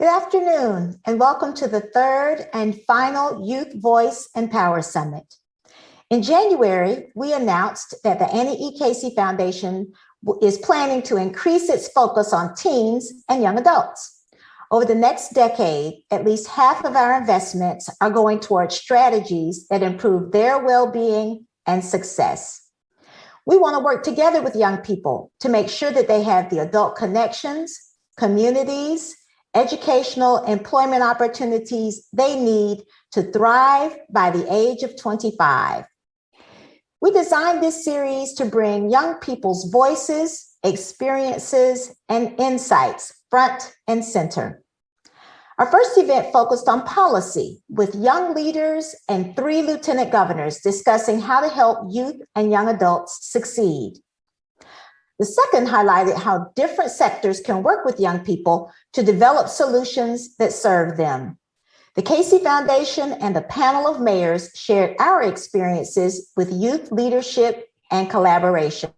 Good afternoon, and welcome to the third and final Youth Voice and Power Summit. In January, we announced that the Annie E. Casey Foundation is planning to increase its focus on teens and young adults. Over the next decade, at least half of our investments are going towards strategies that improve their well-being and success. We want to work together with young people to make sure that they have the adult connections, communities, educational employment opportunities they need to thrive by the age of 25. We designed this series to bring young people's voices, experiences, and insights front and center. Our first event focused on policy with young leaders and 3 lieutenant governors discussing how to help youth and young adults succeed. The second highlighted how different sectors can work with young people to develop solutions that serve them. The Casey Foundation and the panel of mayors shared our experiences with youth leadership and collaboration.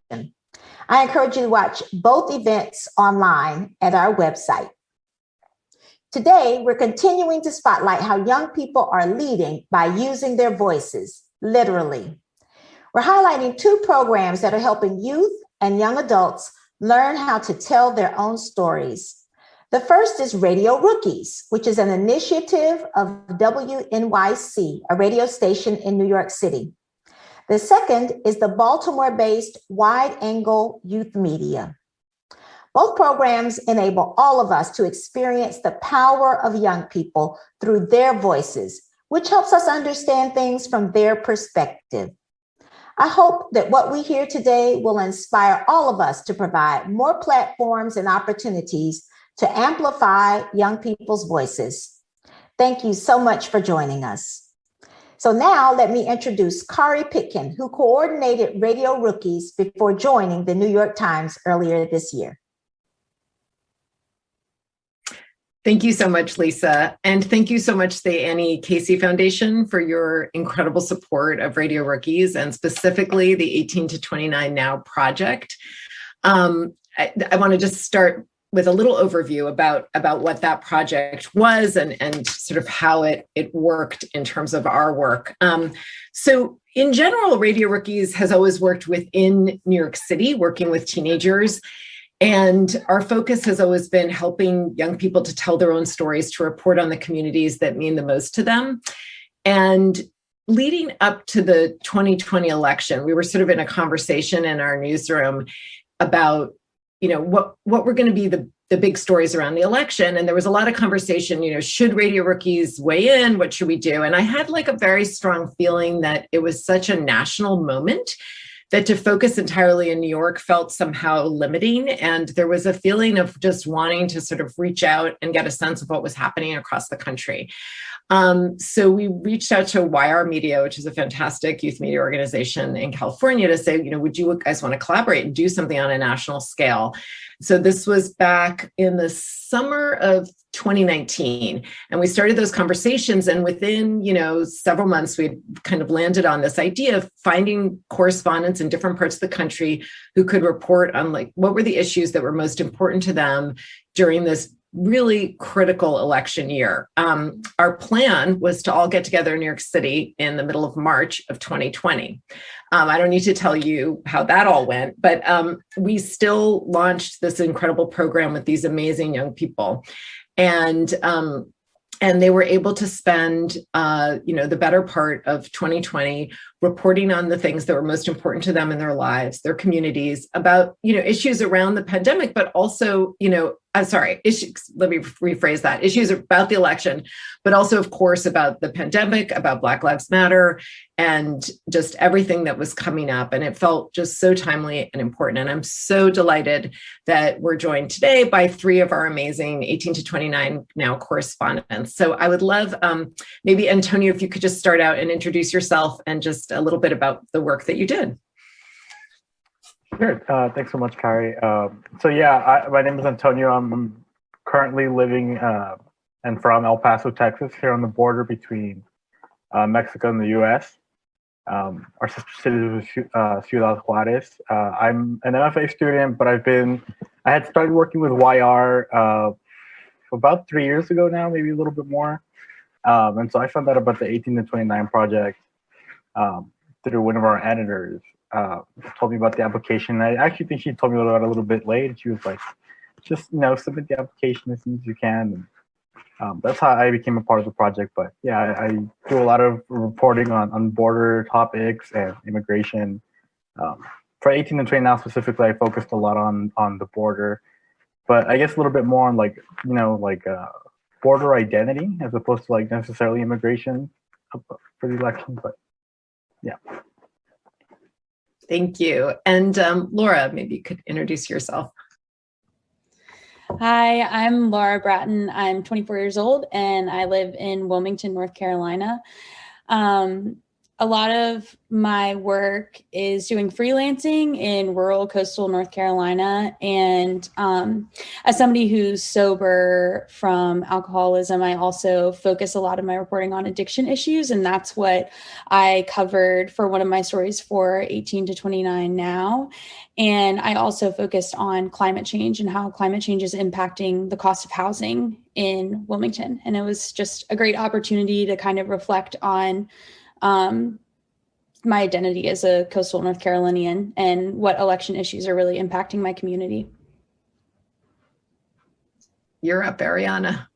I encourage you to watch both events online at our website. Today, we're continuing to spotlight how young people are leading by using their voices, literally. We're highlighting 2 programs that are helping youth and young adults learn how to tell their own stories. The first is Radio Rookies, which is an initiative of WNYC, a radio station in New York City. The second is the Baltimore-based Wide Angle Youth Media. Both programs enable all of us to experience the power of young people through their voices, which helps us understand things from their perspective. I hope that what we hear today will inspire all of us to provide more platforms and opportunities to amplify young people's voices. Thank you so much for joining us. So now let me introduce Kari Pitkin, who coordinated Radio Rookies before joining the New York Times earlier this year. Thank you so much, Lisa. And thank you so much, the Annie Casey Foundation, for your incredible support of Radio Rookies and specifically the 18 to 29 Now project. I want to just start with a little overview about what that project was and sort of how it worked in terms of our work. So in general, Radio Rookies has always worked within New York City, working with teenagers. And our focus has always been helping young people to tell their own stories, to report on the communities that mean the most to them. And leading up to the 2020 election, we were sort of in a conversation in our newsroom about, what were going to be the big stories around the election. And there was a lot of conversation, should Radio Rookies weigh in? What should we do? And I had like a very strong feeling that it was such a national moment that to focus entirely in New York felt somehow limiting. And there was a feeling of just wanting to sort of reach out and get a sense of what was happening across the country. So we reached out to YR Media, which is a fantastic youth media organization in California, to say, would you guys want to collaborate and do something on a national scale? So this was back in the summer of 2019. And we started those conversations. And within, several months, we kind of landed on this idea of finding correspondents in different parts of the country who could report on what were the issues that were most important to them during this really critical election year. Our plan was to all get together in New York City in the middle of March of 2020. I don't need to tell you how that all went, but we still launched this incredible program with these amazing young people. And they were able to spend, the better part of 2020 reporting on the things that were most important to them in their lives, their communities, about, issues around the pandemic, but also, issues, let me rephrase that, issues about the election, but also, of course, about the pandemic, about Black Lives Matter, and just everything that was coming up. And it felt just so timely and important. And I'm so delighted that we're joined today by 3 of our amazing 18 to 29 Now correspondents. So I would love, maybe Antonio, if you could just start out and introduce yourself and just a little bit about the work that you did. Sure. Thanks so much, Kari. My name is Antonio. I'm currently living and from El Paso, Texas, here on the border between Mexico and the U.S. Our sister city is Ciudad Juarez. I'm an MFA student, but I had started working with YR about 3 years ago now, maybe a little bit more. And so I found out about the 18 to 29 project through one of our editors. Told me about the application. I actually think she told me about it a little bit late. She was like, just submit the application as soon as you can. And that's how I became a part of the project. But yeah, I do a lot of reporting on border topics and immigration. For 18 to 29 specifically, I focused a lot on the border, but I guess a little bit more on border identity as opposed to like necessarily immigration for the election. But yeah. Thank you. And Laura, maybe you could introduce yourself. Hi, I'm Laura Bratton. I'm 24 years old and I live in Wilmington, North Carolina. A lot of my work is doing freelancing in rural coastal North Carolina. And as somebody who's sober from alcoholism, I also focus a lot of my reporting on addiction issues. And that's what I covered for one of my stories for 18 to 29 now. And I also focused on climate change and how climate change is impacting the cost of housing in Wilmington. And it was just a great opportunity to kind of reflect on my identity as a coastal North Carolinian and what election issues are really impacting my community. You're up, Ariana.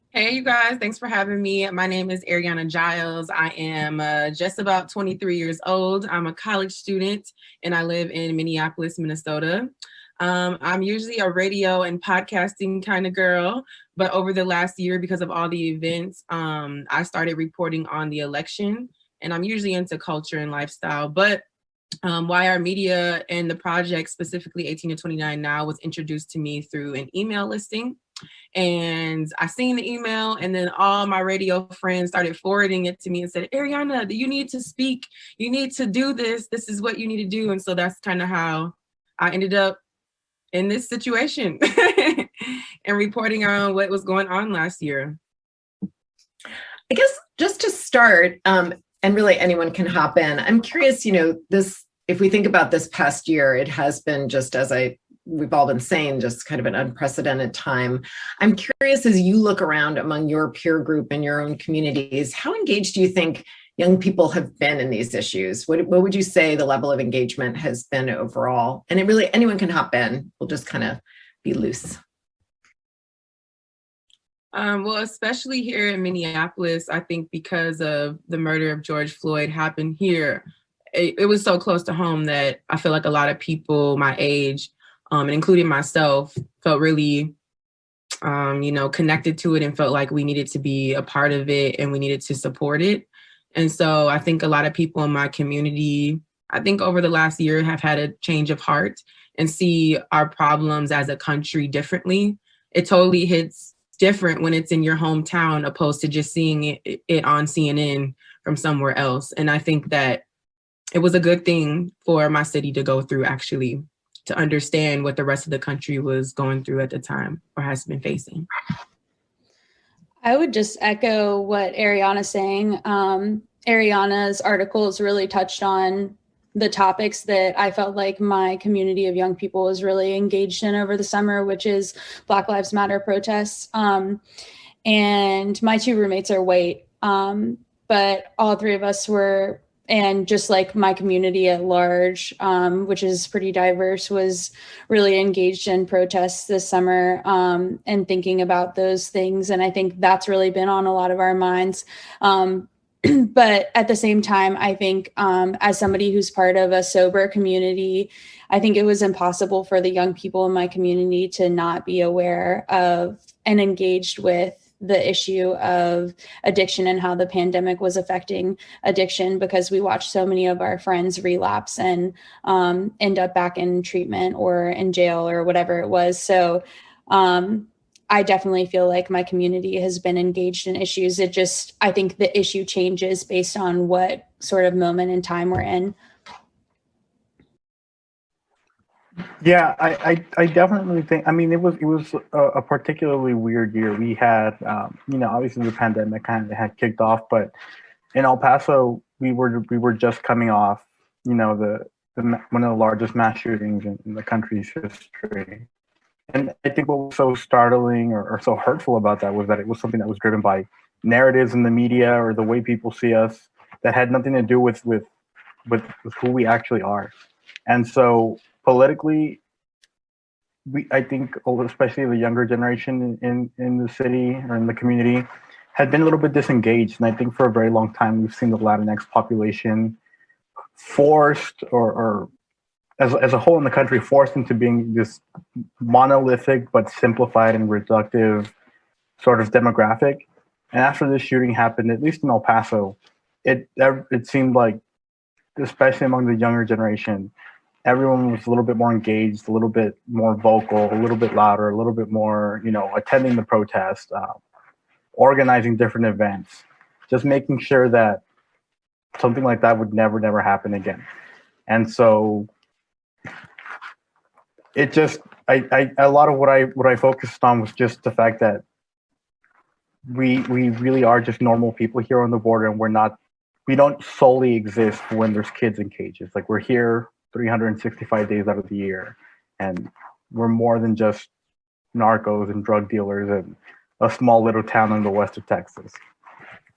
Hey, you guys, thanks for having me. My name is Ariana Giles. I am just about 23 years old. I'm a college student and I live in Minneapolis, Minnesota. I'm usually a radio and podcasting kind of girl, but over the last year, because of all the events, I started reporting on the election, and I'm usually into culture and lifestyle. But YR Media and the project, specifically 18 to 29 Now, was introduced to me through an email listing. And I seen the email, and then all my radio friends started forwarding it to me and said, Ariana, you need to speak. You need to do this. This is what you need to do. And so that's kind of how I ended up in this situation and reporting on what was going on last year. I guess just to start, and really anyone can hop in, I'm curious, this, if we think about this past year, it has been just as we've all been saying, just kind of an unprecedented time. I'm curious, as you look around among your peer group and your own communities, how engaged do you think young people have been in these issues? What would you say the level of engagement has been overall? And it really, anyone can hop in. We'll just kind of be loose. Well, especially here in Minneapolis, I think because of the murder of George Floyd happened here, it was so close to home that I feel like a lot of people my age, and including myself, felt really, connected to it and felt like we needed to be a part of it and we needed to support it. And so I think a lot of people in my community, I think over the last year, have had a change of heart and see our problems as a country differently. It totally hits different when it's in your hometown opposed to just seeing it on CNN from somewhere else. And I think that it was a good thing for my city to go through, actually, to understand what the rest of the country was going through at the time or has been facing. I would just echo what Ariana's saying. Ariana's articles really touched on the topics that I felt like my community of young people was really engaged in over the summer, which is Black Lives Matter protests. And my two roommates are white, but all three of us were, and just like my community at large, which is pretty diverse, was really engaged in protests this summer and thinking about those things. And I think that's really been on a lot of our minds. But at the same time, I think as somebody who's part of a sober community, I think it was impossible for the young people in my community to not be aware of and engaged with the issue of addiction and how the pandemic was affecting addiction, because we watched so many of our friends relapse and end up back in treatment or in jail or whatever it was. So I definitely feel like my community has been engaged in issues. It just, I think the issue changes based on what sort of moment in time we're in. Yeah, I definitely think, I mean, it was a particularly weird year. We had, obviously the pandemic kind of had kicked off, but in El Paso, we were just coming off, one of the largest mass shootings in the country's history. And I think what was so startling or so hurtful about that was that it was something that was driven by narratives in the media or the way people see us that had nothing to do with who we actually are. And so politically, I think, especially the younger generation in the city or in the community, had been a little bit disengaged. And I think for a very long time, we've seen the Latinx population forced or as a whole in the country, forced into being this monolithic but simplified and reductive sort of demographic. And after this shooting happened, at least in El Paso, it seemed like, especially among the younger generation, everyone was a little bit more engaged, a little bit more vocal, a little bit louder, a little bit more, attending the protest, organizing different events, just making sure that something like that would never happen again. And so it just, a lot of what I focused on was just the fact that we really are just normal people here on the border, and we don't solely exist when there's kids in cages. Like, we're here 365 days out of the year, and we're more than just narcos and drug dealers and a small little town in the west of Texas.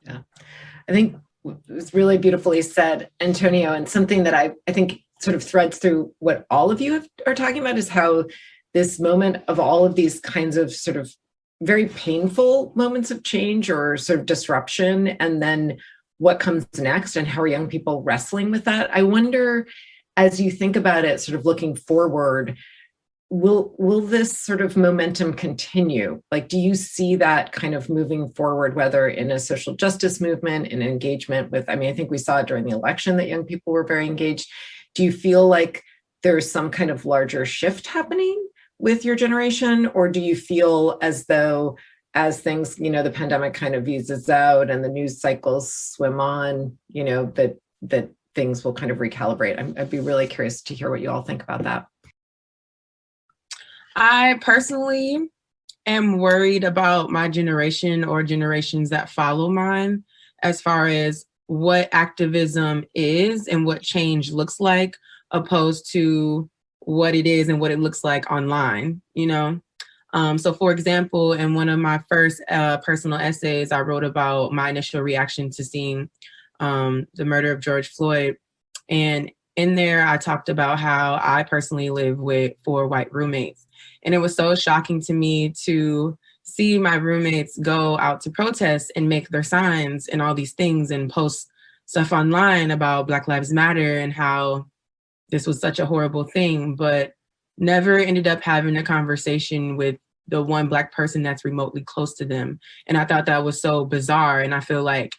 Yeah, I think it was really beautifully said, Antonio, and something that I think sort of threads through what all of you are talking about is how this moment of all of these kinds of sort of very painful moments of change or sort of disruption, and then what comes next and how are young people wrestling with that. I wonder, as you think about it, sort of looking forward, will this sort of momentum continue? Like, do you see that kind of moving forward, whether in a social justice movement, in engagement with, I think we saw it during the election that young people were very engaged. Do you feel like there's some kind of larger shift happening with your generation? Or do you feel as though as things, the pandemic kind of eases out and the news cycles swim on, that things will kind of recalibrate? I'd be really curious to hear what you all think about that. I personally am worried about my generation or generations that follow mine as far as what activism is and what change looks like, opposed to what it is and what it looks like online, So for example, in one of my first personal essays, I wrote about my initial reaction to seeing the murder of George Floyd. And in there, I talked about how I personally live with 4 white roommates. And it was so shocking to me to see my roommates go out to protest and make their signs and all these things and post stuff online about Black Lives Matter and how this was such a horrible thing, but never ended up having a conversation with the one Black person that's remotely close to them. And I thought that was so bizarre. And I feel like,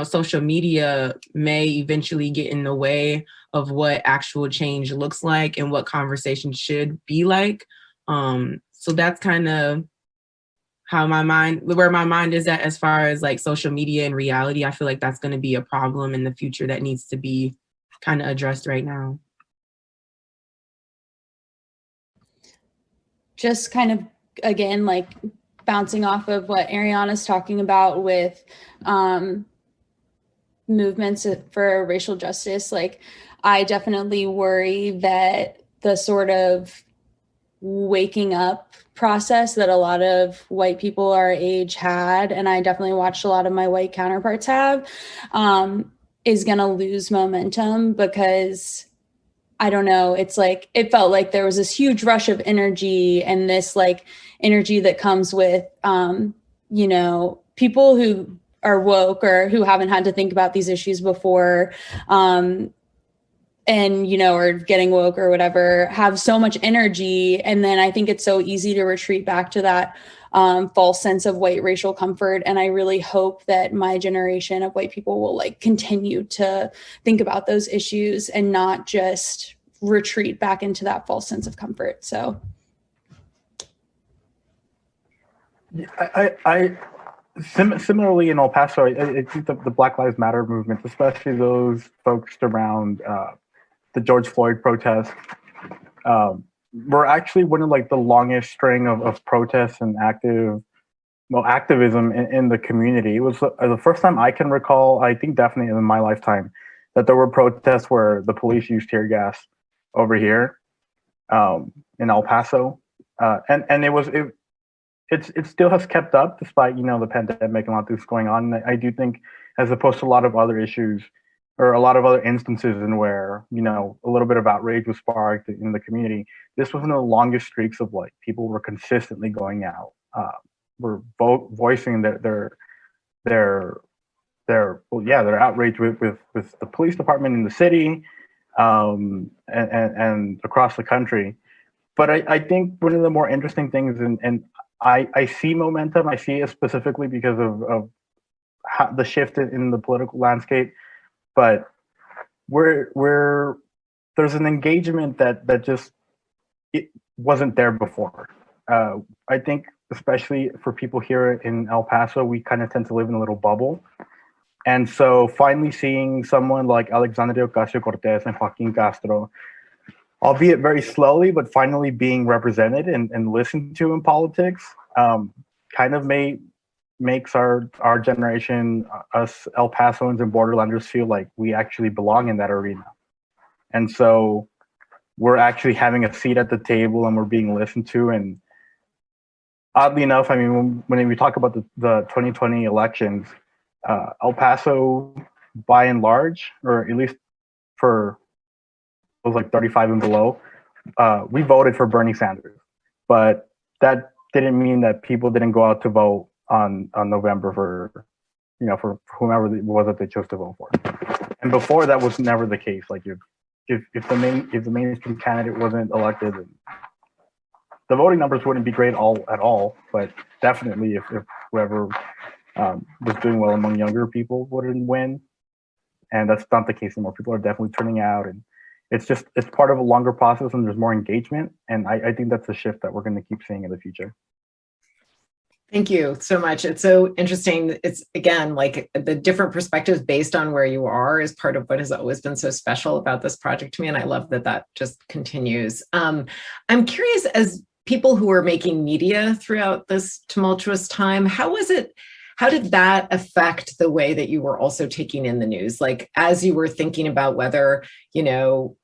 social media may eventually get in the way of what actual change looks like and what conversation should be like. So that's kind of where my mind is at as far as like social media and reality. I feel like that's going to be a problem in the future that needs to be kind of addressed right now. Just kind of, again, like bouncing off of what Ariana's talking about with movements for racial justice, like I definitely worry that the sort of waking up process that a lot of white people our age had, and I definitely watched a lot of my white counterparts have, is going to lose momentum because I don't know, it's like, it felt like there was this huge rush of energy and this like energy that comes with, people who are woke or who haven't had to think about these issues before, or getting woke or whatever, have so much energy. And then I think it's so easy to retreat back to that false sense of white racial comfort. And I really hope that my generation of white people will like continue to think about those issues and not just retreat back into that false sense of comfort. So. Similarly in El Paso, I think the Black Lives Matter movement, especially those focused around the George Floyd protest, were actually one of like the longest string of protests and activism in the community. It was the first time I can recall, I think definitely in my lifetime, that there were protests where the police used tear gas over here. in El Paso, and it still has kept up despite the pandemic and a lot of things going on. And I do think, as opposed to a lot of other issues or a lot of other instances in where a little bit of outrage was sparked in the community, this was one of the longest streaks of like people were consistently going out, were voicing their outrage with the police department in the city, and across the country. But I think one of the more interesting things, and I see momentum. I see it specifically because of how the shift in the political landscape. But there's an engagement that just it wasn't there before. I think especially for people here in El Paso, we kind of tend to live in a little bubble. And so finally seeing someone like Alexandria Ocasio-Cortez and Joaquin Castro, albeit very slowly, but finally being represented and listened to in politics, kind of makes our generation, us El Pasoans and borderlanders, feel like we actually belong in that arena. And so we're actually having a seat at the table and we're being listened to. And oddly enough, I mean, when we talk about the 2020 elections, El Paso, by and large, or at least for those like 35 and below, we voted for Bernie Sanders. But that didn't mean that people didn't go out to vote on November for whomever it was that they chose to vote for. And before, that was never the case. Like if the mainstream candidate wasn't elected, the voting numbers wouldn't be great at all. But definitely, if whoever was doing well among younger people wouldn't win, and that's not the case anymore. People are definitely turning out, and it's part of a longer process, and there's more engagement. And I think that's a shift that we're going to keep seeing in the future. Thank you so much. It's so interesting. It's, again, like the different perspectives based on where you are is part of what has always been so special about this project to me. And I love that just continues. I'm curious, as people who are making media throughout this tumultuous time, how did that affect the way that you were also taking in the news? Like, as you were thinking about whether you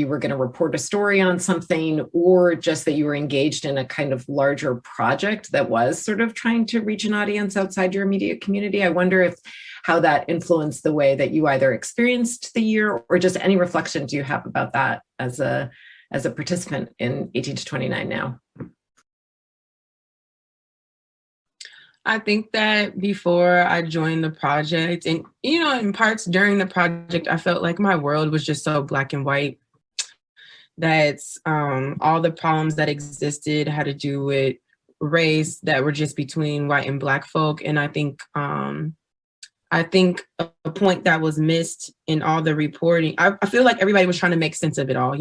were going to report a story on something, or just that you were engaged in a kind of larger project that was sort of trying to reach an audience outside your immediate community. I wonder how that influenced the way that you either experienced the year, or just any reflections you have about that as a participant in 18 to 29 now. I think that before I joined the project, and in parts during the project, I felt like my world was just so black and white, that all the problems that existed had to do with race, that were just between white and black folk. And I think a point that was missed in all the reporting, I feel like everybody was trying to make sense of it all,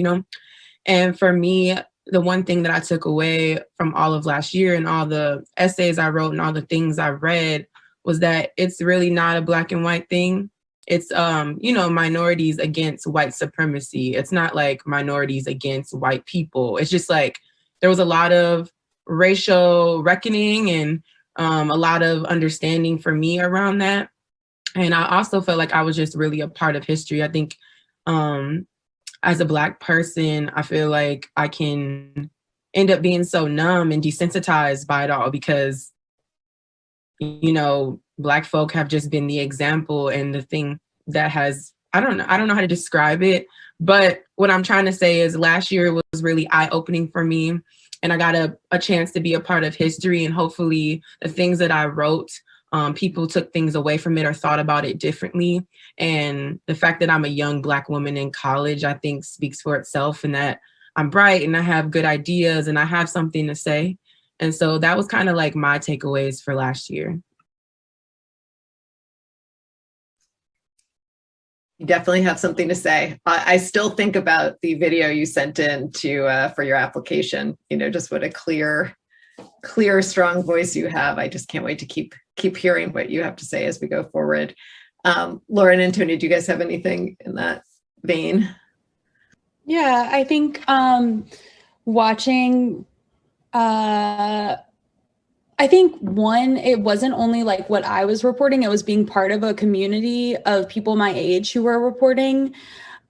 And for me, the one thing that I took away from all of last year and all the essays I wrote and all the things I read was that it's really not a black and white thing. It's, minorities against white supremacy. It's not like minorities against white people. It's just like there was a lot of racial reckoning and a lot of understanding for me around that. And I also felt like I was just really a part of history. I think as a Black person, I feel like I can end up being so numb and desensitized by it all because, Black folk have just been the example and the thing that has, I don't know how to describe it, but what I'm trying to say is last year was really eye-opening for me, and I got a chance to be a part of history, and hopefully the things that I wrote, people took things away from it or thought about it differently. And the fact that I'm a young Black woman in college, I think speaks for itself, and that I'm bright and I have good ideas and I have something to say. And so that was kind of like my takeaways for last year. You definitely have something to say. I still think about the video you sent in for your application, just what a clear, strong voice you have. I just can't wait to keep hearing what you have to say as we go forward. Lauren and Tony, do you guys have anything in that vein? Yeah, I think watching, I think it wasn't only like what I was reporting, it was being part of a community of people my age who were reporting.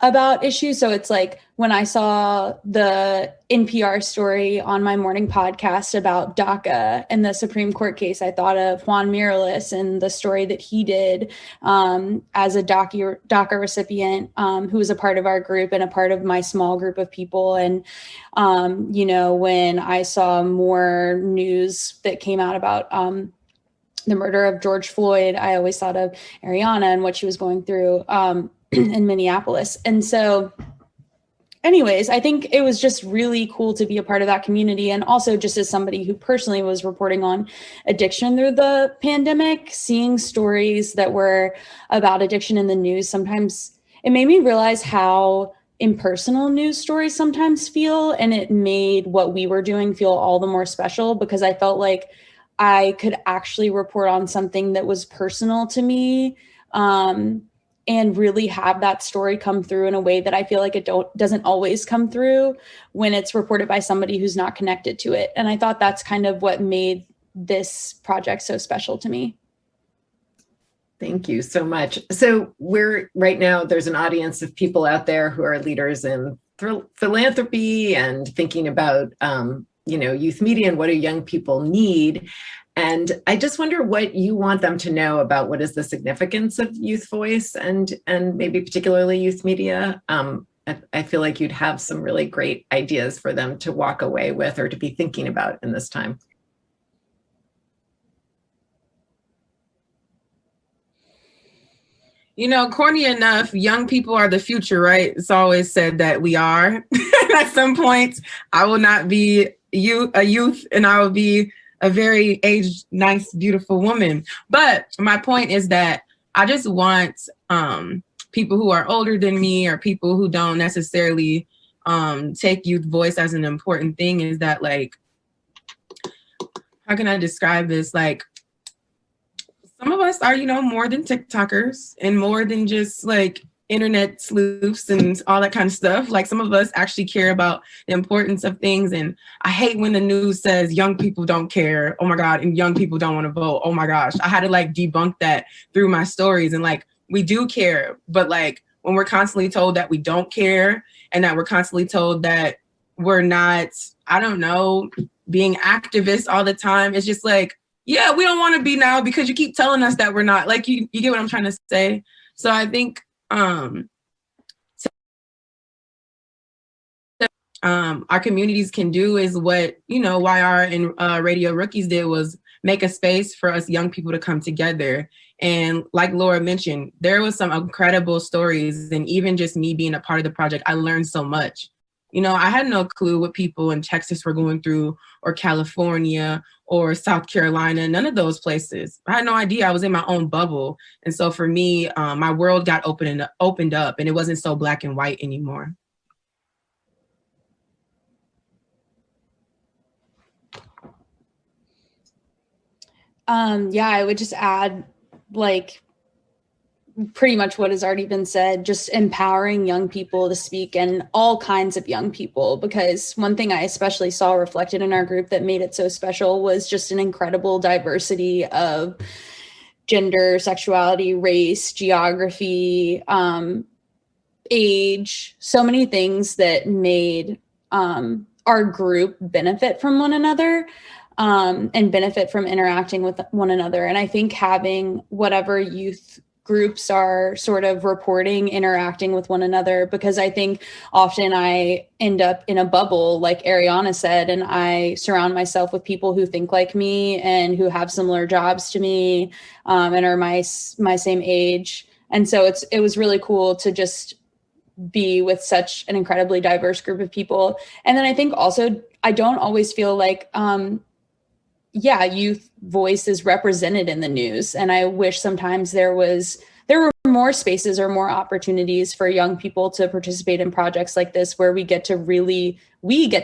about issues. So it's like when I saw the NPR story on my morning podcast about DACA and the Supreme Court case, I thought of Juan Mireles and the story that he did as a DACA recipient who was a part of our group and a part of my small group of people. And, you know, when I saw more news that came out about the murder of George Floyd, I always thought of Ariana and what she was going through in Minneapolis. And so anyways, I think it was just really cool to be a part of that community. And also just as somebody who personally was reporting on addiction through the pandemic, seeing stories that were about addiction in the news, sometimes it made me realize how impersonal news stories sometimes feel. And it made what we were doing feel all the more special because I felt like I could actually report on something that was personal to me. And really have that story come through in a way that I feel like it doesn't always come through when it's reported by somebody who's not connected to it. And I thought that's kind of what made this project so special to me. Thank you so much. So right now, there's an audience of people out there who are leaders in philanthropy and thinking about, you know, youth media and what do young people need. And I just wonder what you want them to know about what is the significance of youth voice and maybe particularly youth media. I feel like you'd have some really great ideas for them to walk away with or to be thinking about in this time. You know, corny enough, young people are the future, right? It's always said that we are. At some point, I will not be a youth and I will be a very aged, nice, beautiful woman. But my point is that I just want people who are older than me or people who don't necessarily take youth voice as an important thing is that, like, how can I describe this? Like, some of us are, you know, more than TikTokers and more than just like internet sleuths and all that kind of stuff. Like some of us actually care about the importance of things. And I hate when the news says young people don't care. Oh my God. And young people don't want to vote. Oh my gosh. I had to like debunk that through my stories. And like, we do care, but like when we're constantly told that we don't care and that we're constantly told that we're not, I don't know, being activists all the time, it's just like, yeah, we don't want to be now because you keep telling us that we're not. Like, you get what I'm trying to say? So I think our communities can do is what, you know, YR and Radio Rookies did was make a space for us young people to come together. And like Laura mentioned, there was some incredible stories. And even just me being a part of the project, I learned so much. You know, I had no clue what people in Texas were going through, or California, or South Carolina, none of those places. I had no idea. I was in my own bubble. And so for me, my world got opened up and it wasn't so black and white anymore. Yeah, I would just add, like, pretty much what has already been said, just empowering young people to speak, and all kinds of young people, because one thing I especially saw reflected in our group that made it so special was just an incredible diversity of gender, sexuality, race, geography, age, so many things that made our group benefit from one another. And benefit from interacting with one another. And I think having whatever youth groups are sort of reporting, interacting with one another, because I think often I end up in a bubble, like Ariana said, and I surround myself with people who think like me and who have similar jobs to me, and are my same age. And so it was really cool to just be with such an incredibly diverse group of people. And then I think also, I don't always feel like, youth voice is represented in the news. And I wish sometimes there were more spaces or more opportunities for young people to participate in projects like this, where we get to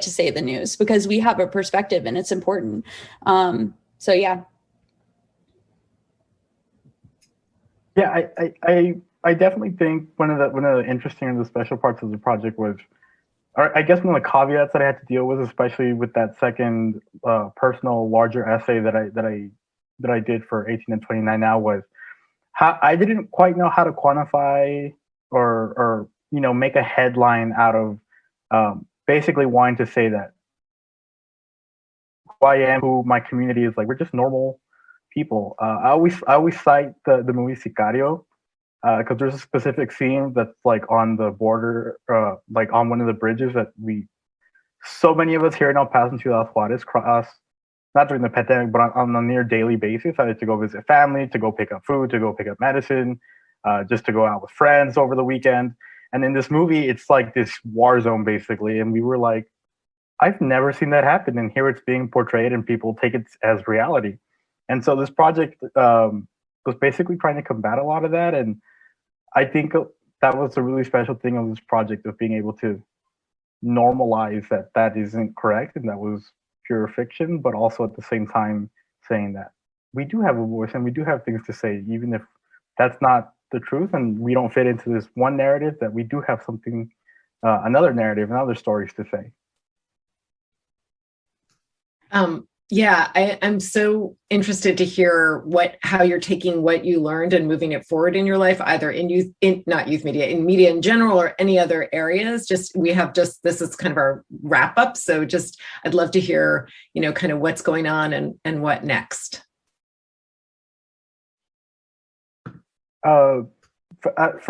say the news, because we have a perspective and it's important. So yeah. Yeah, I definitely think one of the interesting and the special parts of the project was, or I guess one of the caveats that I had to deal with, especially with that second personal larger essay that I did for 18 and 29 now, was how I didn't quite know how to quantify or make a headline out of basically wanting to say that who I am, who my community is, like, we're just normal people. I always cite the movie Sicario, because there's a specific scene that's like on the border, like on one of the bridges that so many of us here in El Paso and Ciudad Juarez cross, not during the pandemic, but on a near daily basis, either to go visit family, to go pick up food, to go pick up medicine, just to go out with friends over the weekend. And in this movie, it's like this war zone, basically. And we were like, I've never seen that happen. And here it's being portrayed and people take it as reality. And so this project was basically trying to combat a lot of that. And I think that was a really special thing of this project, of being able to normalize that isn't correct and that was pure fiction, but also at the same time saying that we do have a voice and we do have things to say, even if that's not the truth and we don't fit into this one narrative, that we do have something, another narrative and other stories to say. Yeah, I'm so interested to hear how you're taking what you learned and moving it forward in your life, either in not youth media, in media in general, or any other areas. This is kind of our wrap up. So I'd love to hear, kind of what's going on and what next. For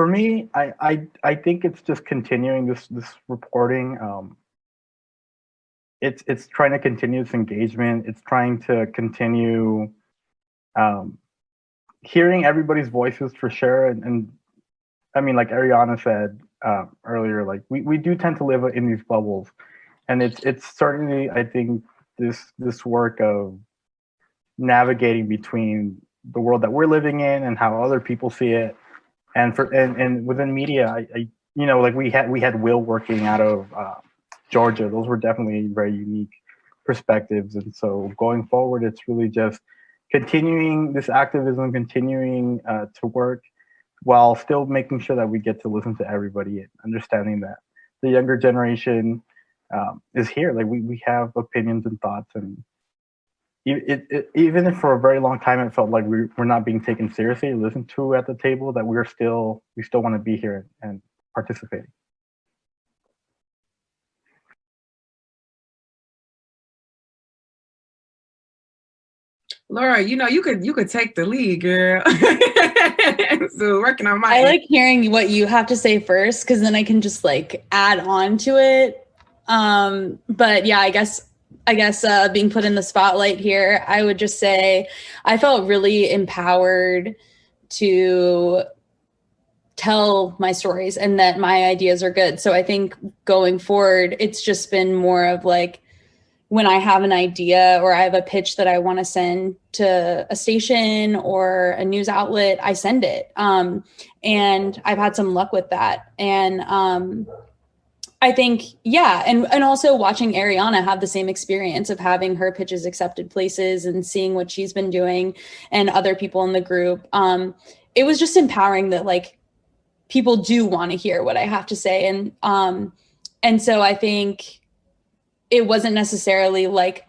me, I think it's just continuing this reporting. It's trying to continue this engagement. It's trying to continue hearing everybody's voices, for sure. And I mean, like Ariana said earlier, like we do tend to live in these bubbles, and it's certainly, I think, this work of navigating between the world that we're living in and how other people see it, and within media, I like we had Will working out of Georgia. Those were definitely very unique perspectives. And so going forward, it's really just continuing this activism, continuing to work while still making sure that we get to listen to everybody and understanding that the younger generation is here. Like we have opinions and thoughts, and even if for a very long time it felt like we're not being taken seriously, listened to at the table, that we still want to be here and participating. Laura, you could take the lead, girl. So working on I like hearing what you have to say first, because then I can just like add on to it. But yeah, I guess being put in the spotlight here, I would just say I felt really empowered to tell my stories and that my ideas are good. So I think going forward, it's just been more of like, when I have an idea or I have a pitch that I want to send to a station or a news outlet, I send it. And I've had some luck with that. And I think, yeah. And also watching Ariana have the same experience of having her pitches accepted places and seeing what she's been doing and other people in the group. It was just empowering that like people do want to hear what I have to say. And so I think it wasn't necessarily like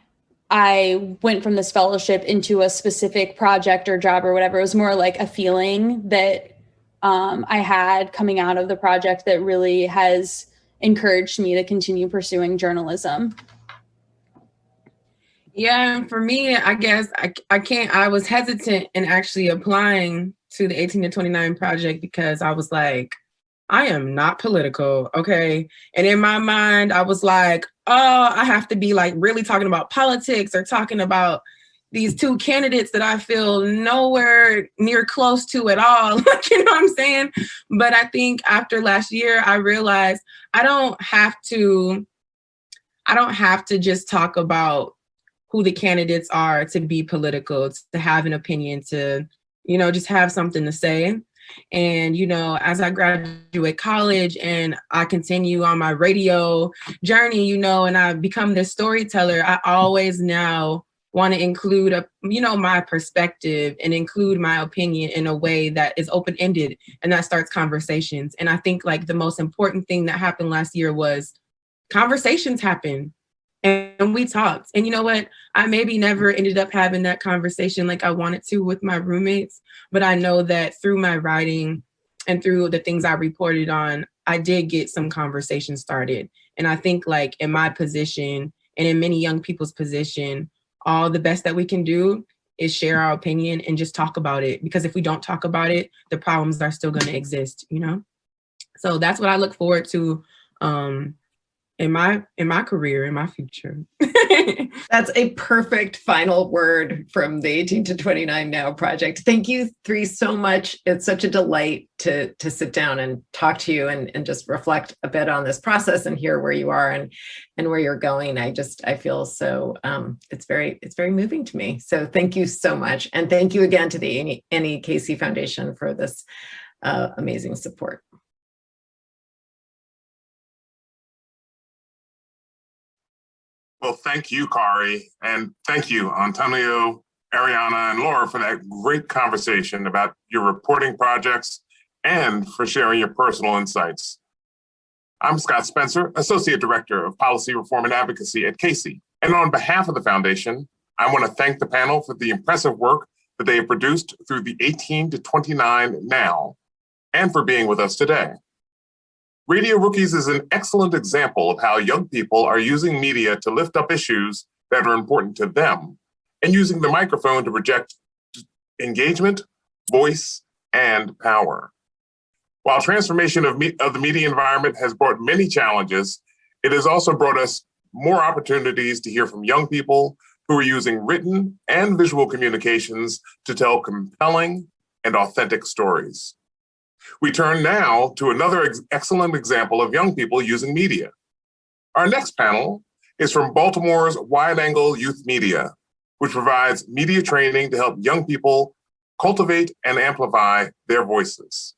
I went from this fellowship into a specific project or job or whatever. It was more like a feeling that I had coming out of the project that really has encouraged me to continue pursuing journalism. Yeah, and for me, I guess I was hesitant in actually applying to the 18 to 29 project because I was like, I am not political, okay? And in my mind, I was like, oh, I have to be like really talking about politics or talking about these two candidates that I feel nowhere near close to at all. Like, you know what I'm saying? But I think after last year, I realized I don't have to just talk about who the candidates are to be political, to have an opinion, to, just have something to say. And, as I graduate college and I continue on my radio journey, and I become this storyteller, I always now want to include my perspective and include my opinion in a way that is open-ended and that starts conversations. And I think like the most important thing that happened last year was conversations happen. And we talked. And you know what? I maybe never ended up having that conversation like I wanted to with my roommates. But I know that through my writing and through the things I reported on, I did get some conversation started. And I think like in my position and in many young people's position, all the best that we can do is share our opinion and just talk about it. Because if we don't talk about it, the problems are still going to exist, you know? So that's what I look forward to in my career, in my future. That's a perfect final word from the 18 to 29 Now project. Thank you three so much. It's such a delight to sit down and talk to you and just reflect a bit on this process and hear where you are and where you're going. I feel so, it's very moving to me. So thank you so much. And thank you again to the NEKC Foundation for this amazing support. Well, thank you, Kari, and thank you, Antonio, Ariana, and Laura for that great conversation about your reporting projects and for sharing your personal insights. I'm Scott Spencer, Associate Director of Policy Reform and Advocacy at CASE. And on behalf of the Foundation, I want to thank the panel for the impressive work that they have produced through the 18 to 29 Now, and for being with us today. Radio Rookies is an excellent example of how young people are using media to lift up issues that are important to them and using the microphone to project engagement, voice, and power. While transformation of the media environment has brought many challenges, it has also brought us more opportunities to hear from young people who are using written and visual communications to tell compelling and authentic stories. We turn now to another excellent example of young people using media. Our next panel is from Baltimore's Wide Angle Youth Media, which provides media training to help young people cultivate and amplify their voices.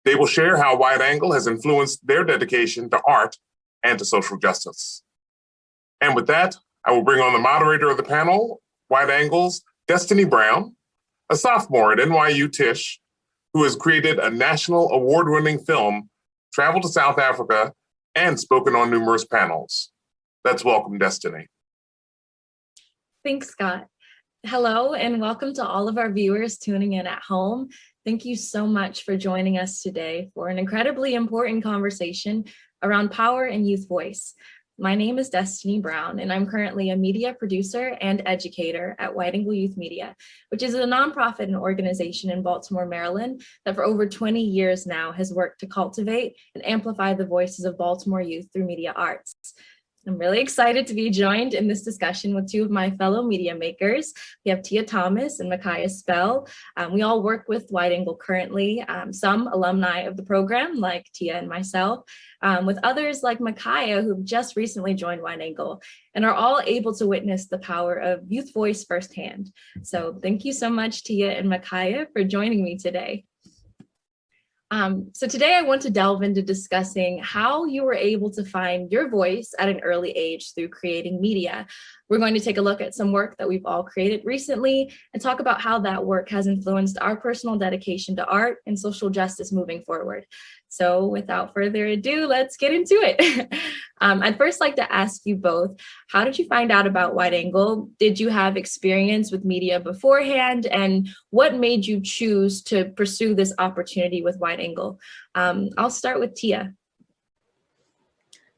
They will share how Wide Angle has influenced their dedication to art and to social justice. And with that, I will bring on the moderator of the panel, Wide Angle's Destiny Brown, a sophomore at NYU Tisch, who has created a national award-winning film, traveled to South Africa, and spoken on numerous panels. Let's welcome Destiny. Thanks, Scott. Hello, and welcome to all of our viewers tuning in at home. Thank you so much for joining us today for an incredibly important conversation around power and youth voice. My name is Destiny Brown, and I'm currently a media producer and educator at Wide Angle Youth Media, which is a nonprofit and organization in Baltimore, Maryland, that for over 20 years now has worked to cultivate and amplify the voices of Baltimore youth through media arts. I'm really excited to be joined in this discussion with two of my fellow media makers. We have Tia Thomas and Micaiah Spell. We all work with Wide Angle currently, some alumni of the program like Tia and myself, with others like Micaiah who've just recently joined Wide Angle and are all able to witness the power of youth voice firsthand. So thank you so much, Tia and Micaiah, for joining me today. So today I want to delve into discussing how you were able to find your voice at an early age through creating media. We're going to take a look at some work that we've all created recently and talk about how that work has influenced our personal dedication to art and social justice moving forward. So without further ado, let's get into it. I'd first like to ask you both, how did you find out about Wide Angle? Did you have experience with media beforehand? And what made you choose to pursue this opportunity with Wide Angle? I'll start with Tia.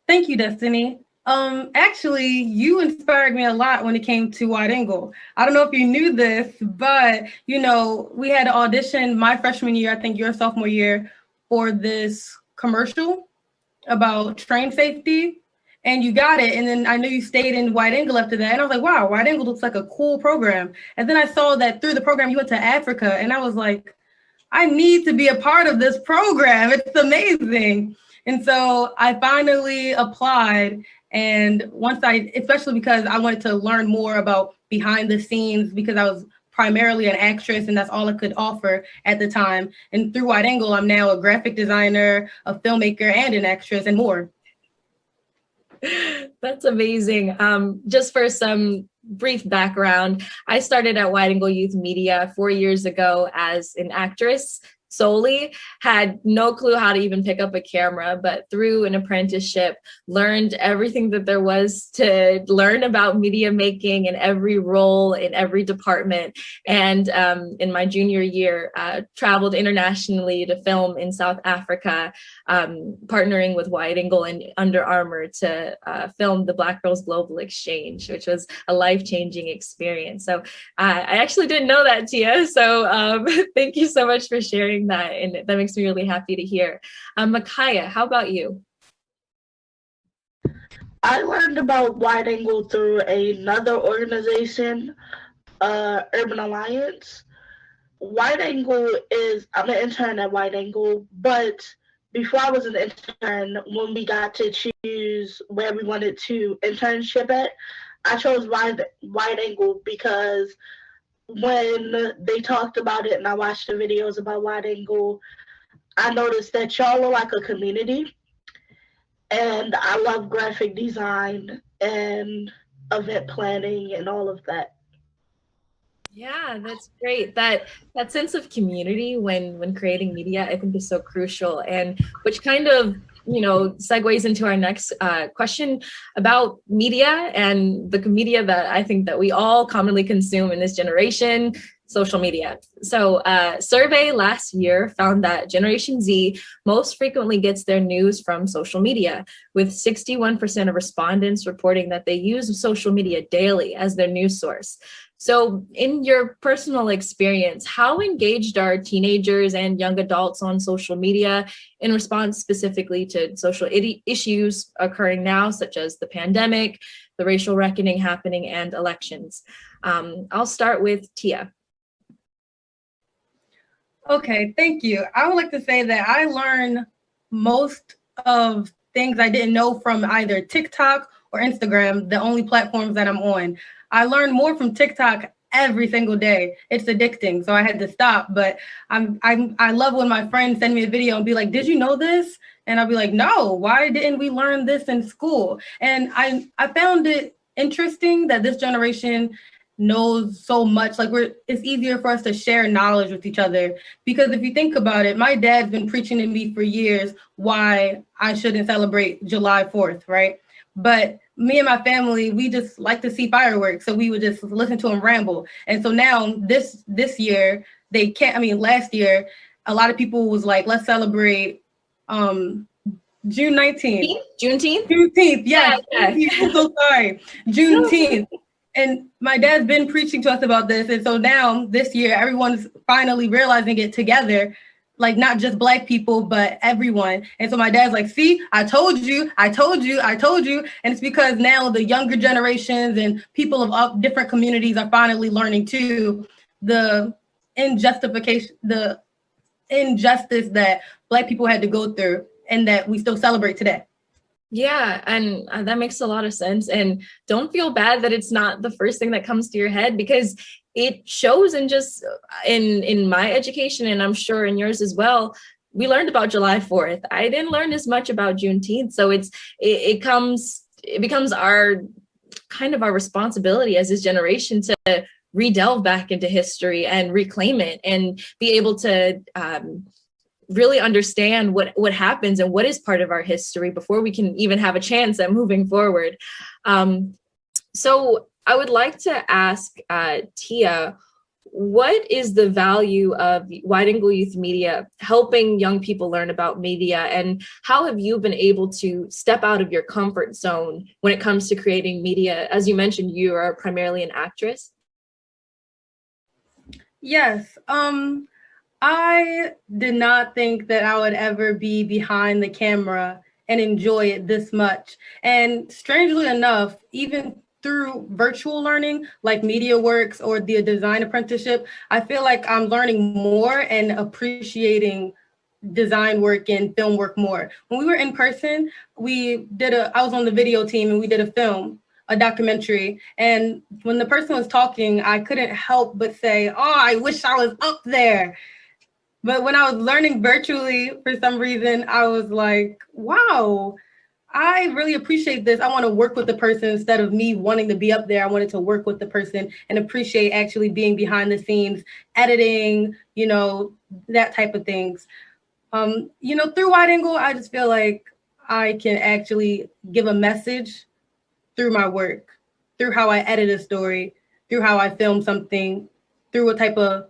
Thank you, Destiny. Actually, you inspired me a lot when it came to Wide Angle. I don't know if you knew this, but you know, we had an audition my freshman year, I think your sophomore year, for this commercial about train safety, and you got it. And then I knew you stayed in Wide Angle after that, and I was like, wow, Wide Angle looks like a cool program. And then I saw that through the program you went to Africa, and I was like, I need to be a part of this program. It's amazing. And so I finally applied. And once especially because I wanted to learn more about behind the scenes, because I was primarily an actress and that's all I could offer at the time. And through Wide Angle, I'm now a graphic designer, a filmmaker, and an actress and more. That's amazing. Just for some brief background, I started at Wide Angle Youth Media 4 years ago as an actress. solely, had no clue how to even pick up a camera, but through an apprenticeship, learned everything that there was to learn about media making in every role, in every department. And in my junior year, traveled internationally to film in South Africa, partnering with Wide Angle and Under Armour to film the Black Girls Global Exchange, which was a life-changing experience. So I actually didn't know that, Tia. So thank you so much for sharing that. And that makes me really happy to hear. Micaiah, how about you? I learned about Wide Angle through another organization, Urban Alliance. Wide Angle I'm an intern at Wide Angle, but before I was an intern, when we got to choose where we wanted to internship at, I chose Wide Angle because when they talked about it and I watched the videos about Wide Angle, I noticed that y'all are like a community. And I love graphic design and event planning and all of that. Yeah, that's great. That sense of community when creating media, I think, is so crucial, and which kind of segues into our next question about media and the media that I think that we all commonly consume in this generation, social media. So a survey last year found that Generation Z most frequently gets their news from social media, with 61% of respondents reporting that they use social media daily as their news source. So in your personal experience, how engaged are teenagers and young adults on social media in response specifically to social issues occurring now, such as the pandemic, the racial reckoning happening, and elections? I'll start with Tia. Okay, thank you. I would like to say that I learn most of things I didn't know from either TikTok or Instagram, the only platforms that I'm on. I learn more from TikTok every single day. It's addicting, so I had to stop. But I love when my friends send me a video and be like, "Did you know this?" And I'll be like, "No, why didn't we learn this in school?" And I found it interesting that this generation knows so much. Like it's easier for us to share knowledge with each other, because if you think about it, my dad's been preaching to me for years why I shouldn't celebrate July 4th, right? But me and my family, we just like to see fireworks, so we would just listen to him ramble. And so now this year they can't. I mean, last year a lot of people was like, let's celebrate June 19th. Juneteenth, yes. Yeah. I'm so sorry. Juneteenth. And my dad's been preaching to us about this. And so now this year, everyone's finally realizing it together, like not just Black people, but everyone. And so my dad's like, see, I told you. And it's because now the younger generations and people of different communities are finally learning too the injustice that Black people had to go through and that we still celebrate today. Yeah, and that makes a lot of sense. And don't feel bad that it's not the first thing that comes to your head, because it shows in just in my education, and I'm sure in yours as well. We learned about July 4th. I didn't learn as much about Juneteenth. So it becomes our kind of our responsibility as this generation to re-delve back into history and reclaim it and be able to really understand what happens and what is part of our history before we can even have a chance at moving forward. So I would like to ask Tia, what is the value of Wide Angle Youth Media helping young people learn about media, and how have you been able to step out of your comfort zone when it comes to creating media? As you mentioned, you are primarily an actress. Yes. I did not think that I would ever be behind the camera and enjoy it this much. And strangely enough, even through virtual learning like MediaWorks or the design apprenticeship, I feel like I'm learning more and appreciating design work and film work more. When we were in person, I was on the video team and we did a documentary. And when the person was talking, I couldn't help but say, "Oh, I wish I was up there." But when I was learning virtually, for some reason, I was like, wow, I really appreciate this. I want to work with the person instead of me wanting to be up there. I wanted to work with the person and appreciate actually being behind the scenes, editing, that type of things. Through Wide Angle, I just feel like I can actually give a message through my work, through how I edit a story, through how I film something, through what type of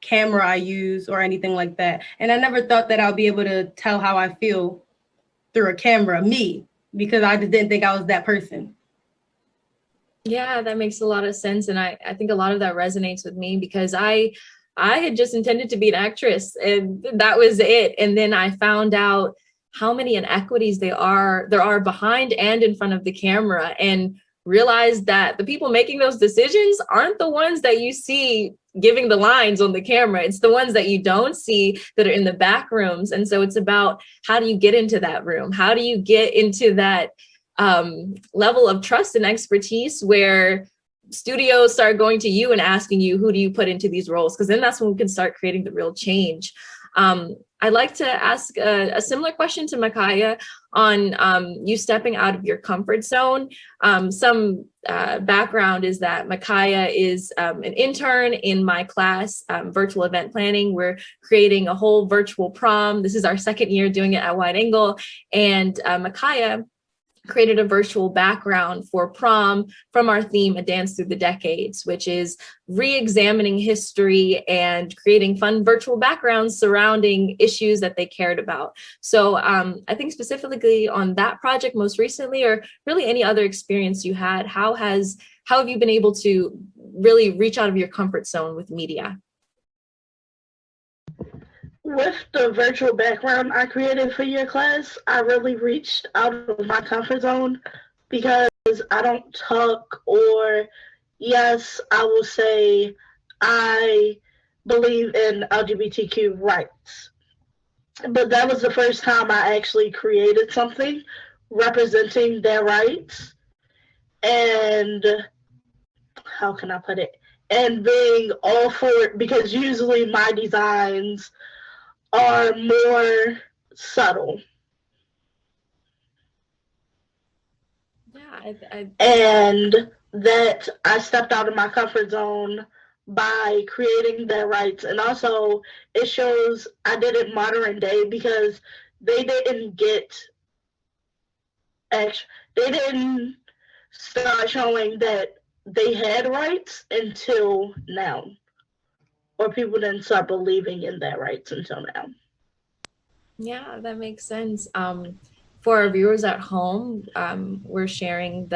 camera I use or anything like that. And I never thought that I'll be able to tell how I feel through a camera, me, because I just didn't think I was that person. Yeah, that makes a lot of sense. And I think a lot of that resonates with me because I had just intended to be an actress and that was it. And then I found out how many inequities there are behind and in front of the camera, and realized that the people making those decisions aren't the ones that you see giving the lines on the camera. It's the ones that you don't see that are in the back rooms. And so it's about, how do you get into that room? How do you get into that level of trust and expertise where studios start going to you and asking you, who do you put into these roles? Because then that's when we can start creating the real change. I'd like to ask a similar question to Micaiah on you stepping out of your comfort zone. Some background is that Micaiah is an intern in my class, virtual event planning. We're creating a whole virtual prom. This is our second year doing it at Wide Angle. And Micaiah created a virtual background for prom from our theme, A Dance Through the Decades, which is re-examining history and creating fun virtual backgrounds surrounding issues that they cared about. So I think specifically on that project most recently, or really any other experience you had, how have you been able to really reach out of your comfort zone with media? With the virtual background I created for your class, I really reached out of my comfort zone because I don't talk, or yes, I will say I believe in LGBTQ rights. But that was the first time I actually created something representing their rights. And how can I put it? And being all for it, because usually my designs are more subtle. Yeah, and that I stepped out of my comfort zone by creating their rights. And also it shows I did it modern day because they didn't start showing that they had rights until now. Or people didn't start believing in their rights until now. Yeah, that makes sense. For our viewers at home, we're sharing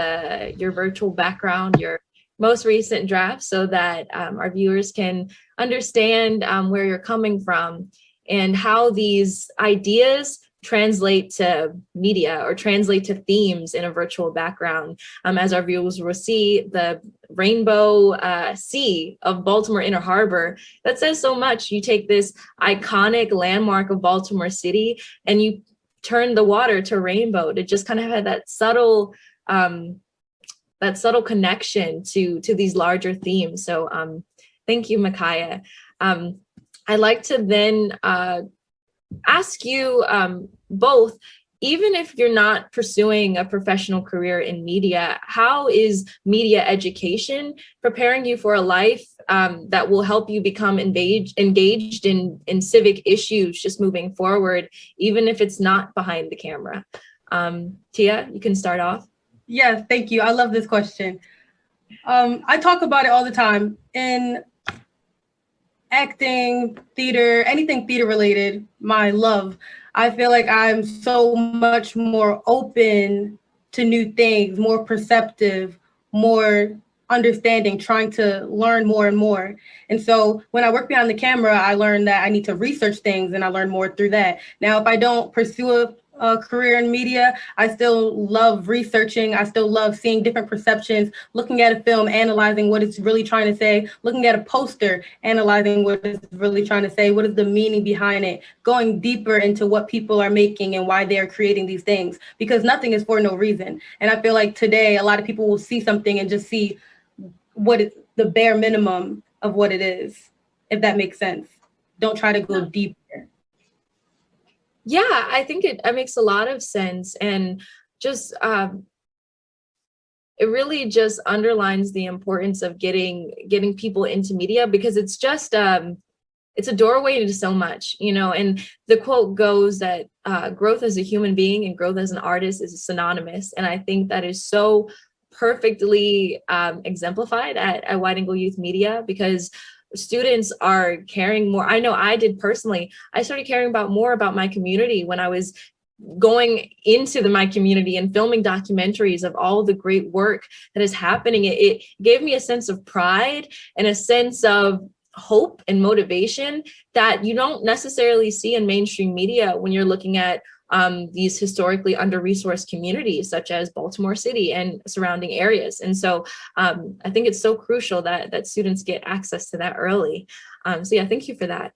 your virtual background, your most recent draft, so that our viewers can understand where you're coming from and how these ideas translate to media or translate to themes in a virtual background. As our viewers will see, the rainbow sea of Baltimore Inner Harbor, that says so much. You take this iconic landmark of Baltimore City and you turn the water to rainbow to just kind of have that subtle connection to these larger themes. So thank you, Micaiah. I'd like to then ask you both, even if you're not pursuing a professional career in media, how is media education preparing you for a life that will help you become engaged in civic issues just moving forward, even if it's not behind the camera? Tia, you can start off. Yes, thank you. I love this question. I talk about it all the time in acting, theater, anything theater related, my love. I feel like I'm so much more open to new things, more perceptive, more understanding, trying to learn more and more. And so when I work behind the camera, I learned that I need to research things and I learn more through that. Now, if I don't pursue a career in media, I still love researching. I still love seeing different perceptions, looking at a film, analyzing what it's really trying to say, looking at a poster, analyzing what it's really trying to say, what is the meaning behind it, going deeper into what people are making and why they're creating these things, because nothing is for no reason. And I feel like today, a lot of people will see something and just see what is the bare minimum of what it is, if that makes sense. Don't try to go deeper. Yeah, I think it makes a lot of sense, and just it really just underlines the importance of getting people into media, because it's just it's a doorway into so much, you know. And the quote goes that growth as a human being and growth as an artist is synonymous, and I think that is so perfectly exemplified at Wide Angle Youth Media, because students are caring more. I know I did personally. I started caring more about my community when I was going into my community and filming documentaries of all the great work that is happening. It gave me a sense of pride and a sense of hope and motivation that you don't necessarily see in mainstream media when you're looking at these historically under-resourced communities such as Baltimore City and surrounding areas. And so I think it's so crucial that students get access to that early. So yeah, thank you for that.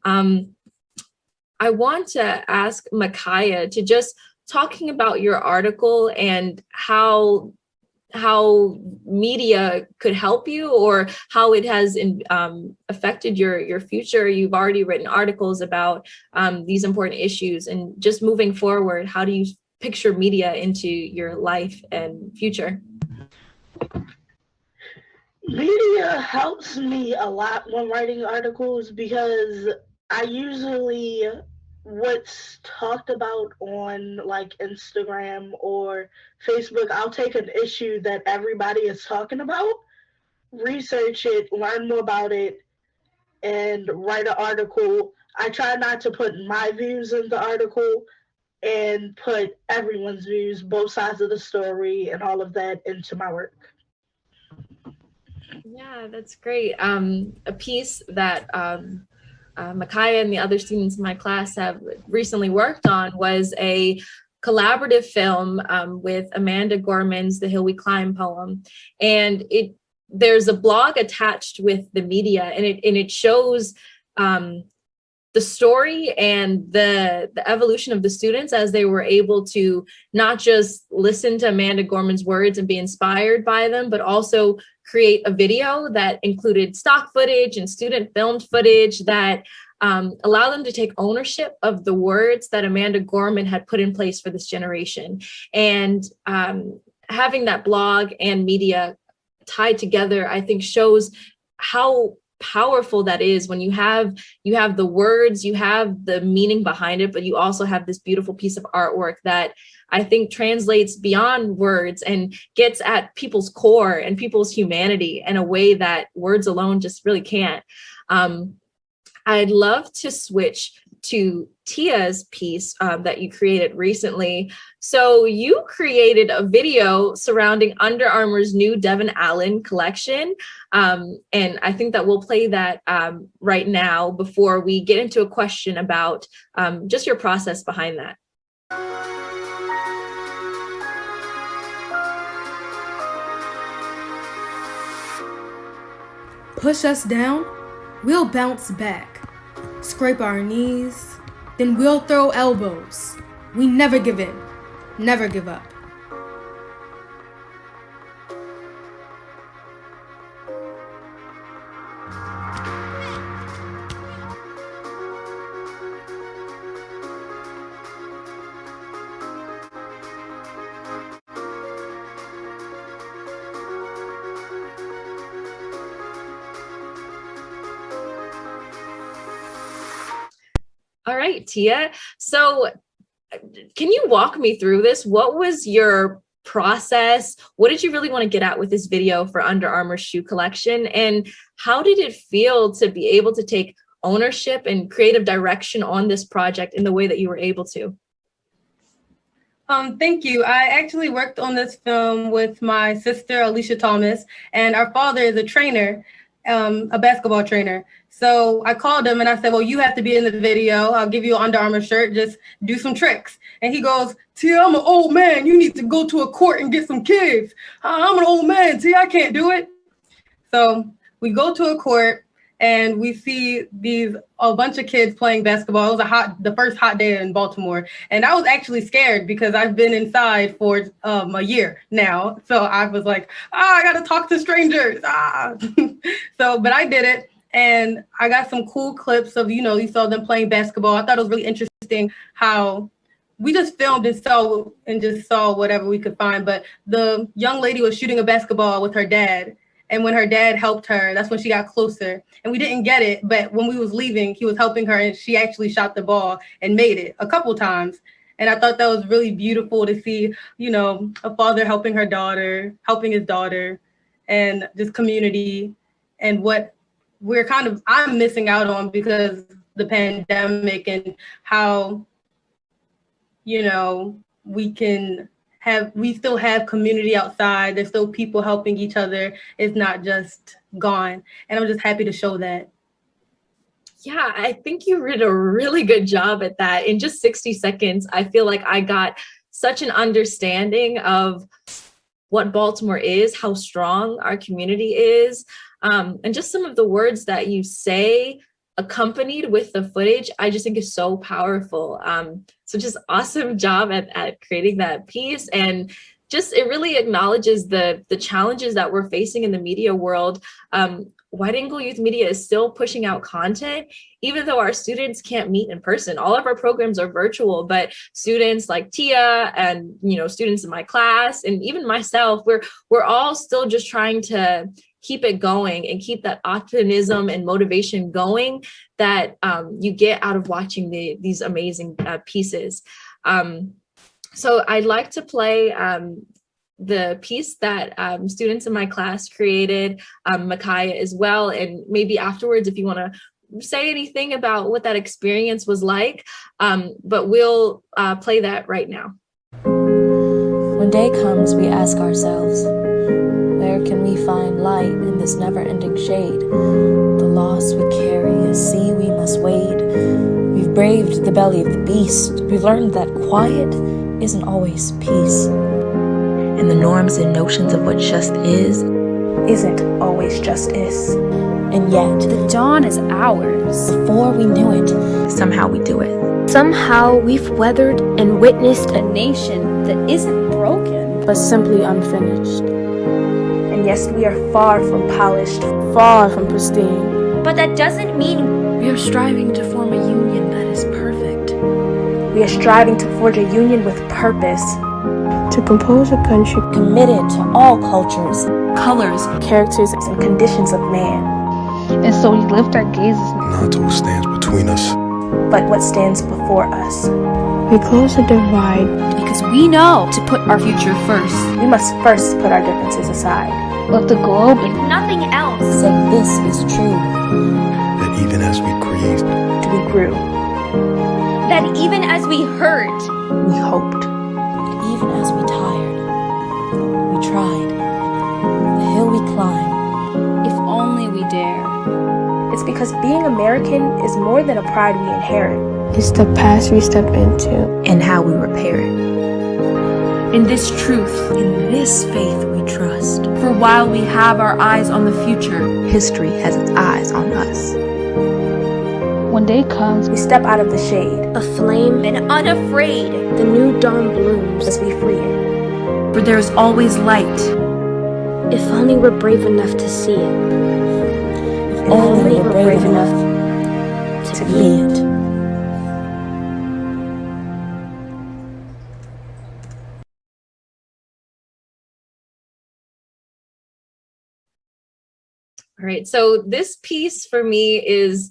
I want to ask Micaiah to just talking about your article and how media could help you, or how it has affected your future. You've already written articles about these important issues, and just moving forward, how do you picture media into your life and future? Media helps me a lot when writing articles, because I usually, what's talked about on like Instagram or Facebook, I'll take an issue that everybody is talking about, research it, learn more about it, and write an article. I try not to put my views in the article, and put everyone's views, both sides of the story and all of that into my work. Yeah, that's great. A piece that Micaiah and the other students in my class have recently worked on was a collaborative film with Amanda Gorman's The Hill We Climb poem. And there's a blog attached with the media, and it shows the story and the evolution of the students as they were able to not just listen to Amanda Gorman's words and be inspired by them, but also create a video that included stock footage and student filmed footage that allow them to take ownership of the words that Amanda Gorman had put in place for this generation. And having that blog and media tied together, I think shows how powerful that is when you have the words, you have the meaning behind it, but you also have this beautiful piece of artwork that I think translates beyond words and gets at people's core and people's humanity in a way that words alone just really can't. I'd love to switch to Tia's piece that you created recently. So you created a video surrounding Under Armour's new Devon Allen collection. And I think that we'll play that right now before we get into a question about just your process behind that. Push us down, we'll bounce back. Scrape our knees, then we'll throw elbows. We never give in, never give up. All right, Tia. So can you walk me through this? What was your process? What did you really want to get at with this video for Under Armour shoe collection? And how did it feel to be able to take ownership and creative direction on this project in the way that you were able to? Thank you. I actually worked on this film with my sister, Alicia Thomas, and our father is a trainer, a basketball trainer. So I called him and I said, well, you have to be in the video. I'll give you an Under Armour shirt. Just do some tricks. And he goes, Tia, I'm an old man. You need to go to a court and get some kids. I'm an old man, Tia, I can't do it. So we go to a court and we see a bunch of kids playing basketball. It was the first hot day in Baltimore. And I was actually scared because I've been inside for a year now. So I was like, I got to talk to strangers. But I did it. And I got some cool clips of, you saw them playing basketball. I thought it was really interesting how we just filmed and just saw whatever we could find. But the young lady was shooting a basketball with her dad. And when her dad helped her, that's when she got closer. And we didn't get it, but when we was leaving, he was helping her and she actually shot the ball and made it a couple times. And I thought that was really beautiful to see, a father helping his daughter, and just community, and what I'm missing out on because of the pandemic, and how, we still have community outside. There's still people helping each other. It's not just gone. And I'm just happy to show that. Yeah, I think you did a really good job at that. In just 60 seconds, I feel like I got such an understanding of what Baltimore is, how strong our community is, and just some of the words that you say accompanied with the footage, I just think is so powerful. So just awesome job at creating that piece. And just, it really acknowledges the challenges that we're facing in the media world. Wide Angle Youth Media is still pushing out content, even though our students can't meet in person. All of our programs are virtual, but students like Tia and students in my class and even myself, we're all still just trying to keep it going and keep that optimism and motivation going that you get out of watching these amazing pieces. So I'd like to play the piece that students in my class created, Micaiah as well. And maybe afterwards, if you want to say anything about what that experience was like, but we'll play that right now. When day comes, we ask ourselves, where can we find light in this never-ending shade? The loss we carry, a sea we must wade. We've braved the belly of the beast. We've learned that quiet isn't always peace. And the norms and notions of what just is isn't always just is. And yet, the dawn is ours. Before we knew it, somehow we do it. Somehow we've weathered and witnessed a nation that isn't broken, but simply unfinished. And yes, we are far from polished, far from pristine. But that doesn't mean we are striving to form a union that is perfect. We are striving to forge a union with purpose. To compose a country committed to all cultures, colors, characters, and conditions of man. And so we lift our gazes not to what stands between us, but what stands before us. We close the divide because we know to put our future first. We must first put our differences aside. Let the globe, if nothing else, say this is true. That even as we grieved, we grew. That even as we hurt, we hoped. Even as we tired, we tried. The hill we climb, if only we dare. It's because being American is more than a pride we inherit. It's the past we step into and how we repair it. In this truth, in this faith we trust. For while we have our eyes on the future, history has its eyes on us. When day comes, we step out of the shade, aflame and unafraid. The new dawn blooms as we free it. For there's always light. If only we're brave enough to see it. If only we're brave enough to be it. All right, so this piece for me is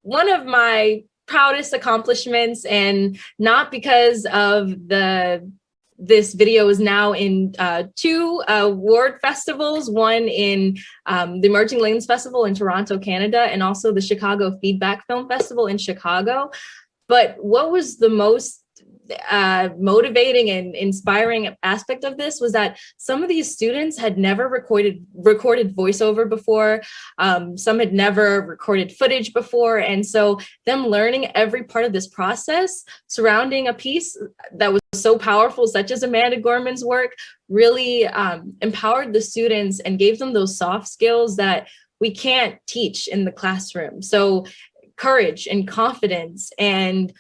one of my proudest accomplishments, and not because of this video is now in 2 award festivals, one in the Emerging Lanes Festival in Toronto, Canada, and also the Chicago Feedback Film Festival in Chicago. But what was the most motivating and inspiring aspect of this was that some of these students had never recorded voiceover before. Some had never recorded footage before. And so them learning every part of this process surrounding a piece that was so powerful, such as Amanda Gorman's work, really empowered the students and gave them those soft skills that we can't teach in the classroom. So courage and confidence and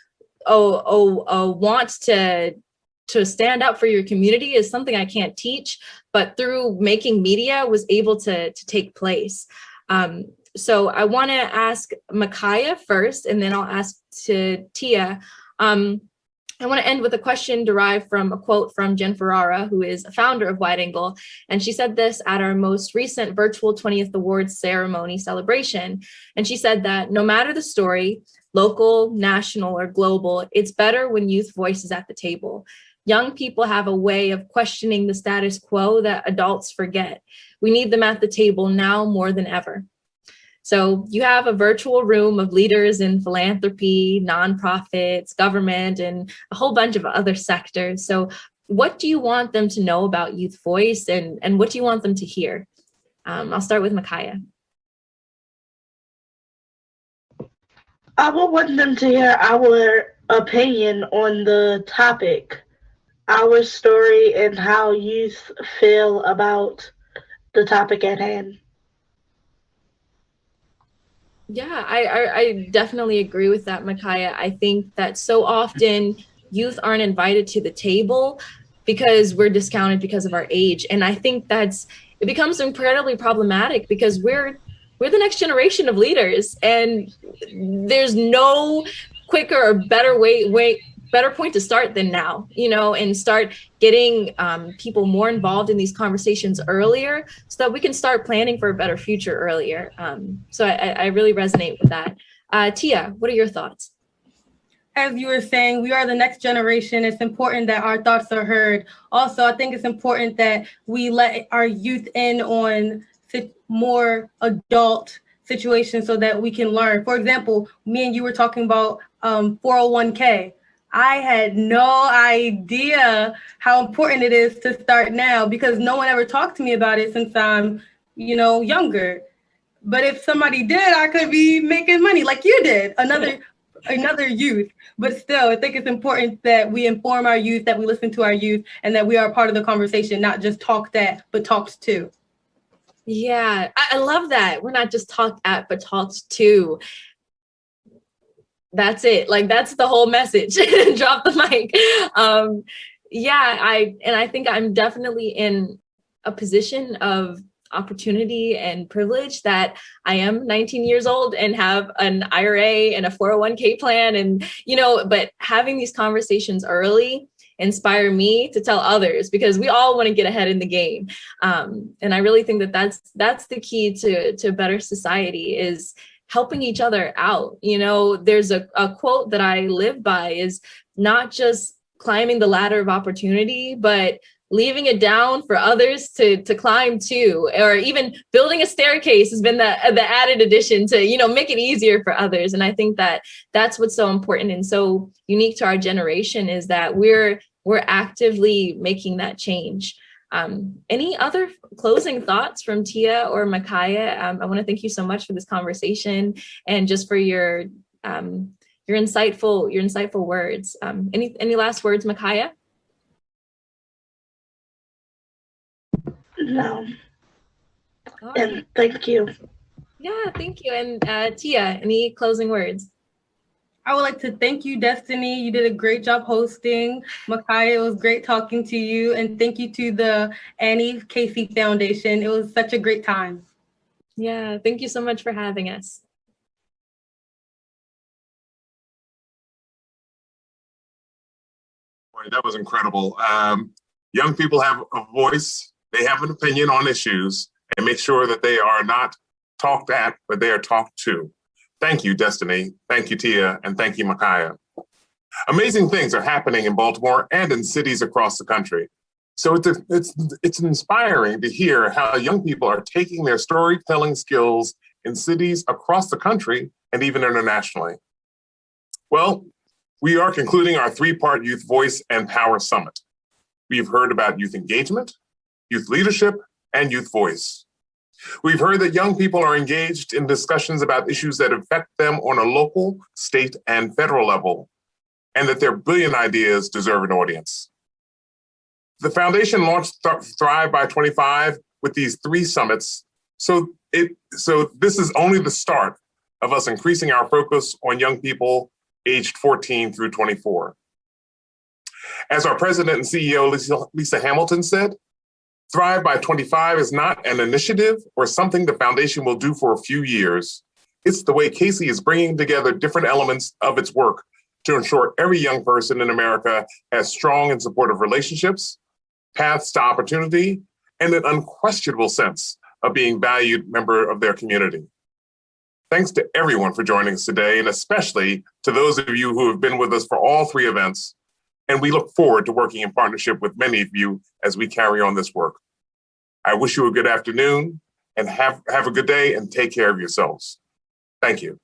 want to stand up for your community is something I can't teach, but through making media was able to take place. So I want to ask Micaiah first, and then I'll ask to Tia. I want to end with a question derived from a quote from Jen Ferrara, who is a founder of Wide Angle. And she said this at our most recent virtual 20th Awards ceremony celebration. And she said that no matter the story, local, national, or global, it's better when youth voice is at the table. Young people have a way of questioning the status quo that adults forget. We need them at the table now more than ever. So you have a virtual room of leaders in philanthropy, nonprofits, government, and a whole bunch of other sectors. So what do you want them to know about youth voice, and what do you want them to hear? I'll start with Micaiah. I would want them to hear our opinion on the topic, our story, and how youth feel about the topic at hand. Yeah, I definitely agree with that, Micaiah. I think that so often youth aren't invited to the table because we're discounted because of our age. And I think it becomes incredibly problematic because we're the next generation of leaders, and there's no quicker or better better point to start than now, and start getting people more involved in these conversations earlier so that we can start planning for a better future earlier. So I really resonate with that. Tia, what are your thoughts? As you were saying, we are the next generation. It's important that our thoughts are heard. Also, I think it's important that we let our youth in on more adult situations so that we can learn. For example, me and you were talking about 401k. I had no idea how important it is to start now because no one ever talked to me about it since I'm, younger. But if somebody did, I could be making money like you did, another youth. But still, I think it's important that we inform our youth, that we listen to our youth, and that we are part of the conversation, not just talked at, but talked to. Yeah, I love that. We're not just talked at, but talked to. That's it. Like, that's the whole message. Drop the mic. I think I'm definitely in a position of opportunity and privilege that I am 19 years old and have an IRA and a 401k plan. And, but having these conversations early inspire me to tell others because we all want to get ahead in the game. And I really think that that's the key to a better society is helping each other out. There's a quote that I live by is not just climbing the ladder of opportunity, but leaving it down for others to climb too, or even building a staircase has been the added addition to, make it easier for others. And I think that that's what's so important and so unique to our generation is that we're actively making that change. Any other closing thoughts from Tia or Micaiah? I want to thank you so much for this conversation and just for your insightful words. Any last words, Micaiah? No. And thank you. Yeah, thank you. And Tia, any closing words? I would like to thank you, Destiny. You did a great job hosting. Micaiah, it was great talking to you. And thank you to the Annie Casey Foundation. It was such a great time. Yeah, thank you so much for having us. Boy, that was incredible. Young people have a voice. They have an opinion on issues and make sure that they are not talked at, but they are talked to. Thank you, Destiny. Thank you, Tia. And thank you, Micaiah. Amazing things are happening in Baltimore and in cities across the country. So it's inspiring to hear how young people are taking their storytelling skills in cities across the country and even internationally. Well, we are concluding our three-part Youth Voice and Power Summit. We've heard about youth engagement, youth leadership, and youth voice. We've heard that young people are engaged in discussions about issues that affect them on a local, state, and federal level, and that their brilliant ideas deserve an audience. The foundation launched Thrive by 25 with these 3 summits, so this is only the start of us increasing our focus on young people aged 14 through 24. As our president and CEO, Lisa Hamilton said, Thrive by 25 is not an initiative or something the foundation will do for a few years. It's the way Casey is bringing together different elements of its work to ensure every young person in America has strong and supportive relationships, paths to opportunity, and an unquestionable sense of being valued member of their community. Thanks to everyone for joining us today, and especially to those of you who have been with us for all three events. And we look forward to working in partnership with many of you as we carry on this work. I wish you a good afternoon and have a good day and take care of yourselves. Thank you.